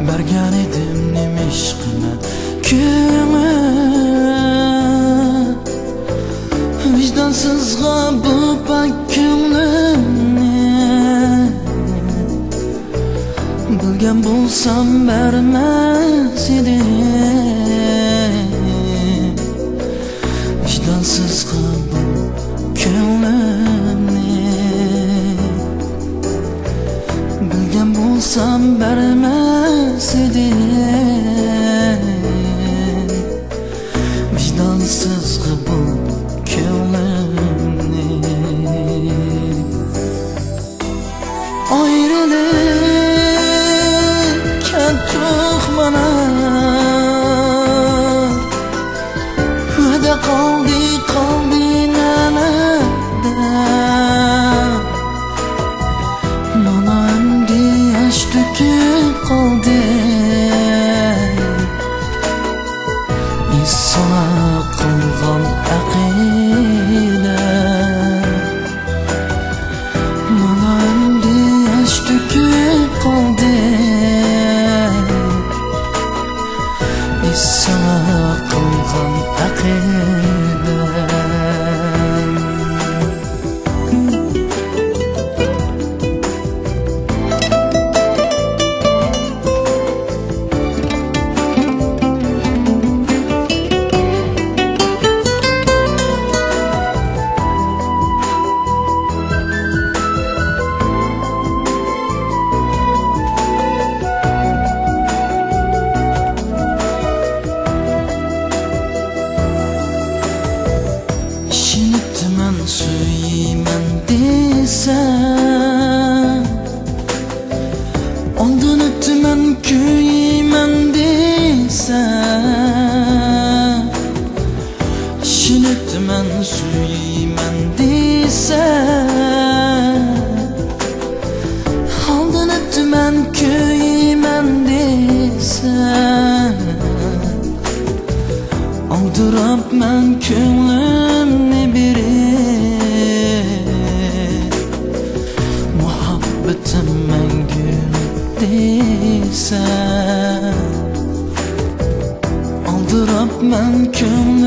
bergan edim nima ish qilib ko'nglim vijdonsizga bu pak ko'nglimni bilgan bo'lsam bermas edim vijdonsizga bu ko'nglimni bilgan bo'lsam bermas edim vijdonsizga bu ko'nglimni ayrılık kattuq mana va'da qoldi qalbinamda mana endi yosh to'kib qoldi isona qilgan aqida mana endi yosh to'kib qoldi isona qilgan aqida Suyman desem oldin o'tman kuyman desem shinitman suyman desem oldin o'tman kuyman desem oldirabman ko'nglimni berib muhabbatim mangu desem oldirabman ko'nglimni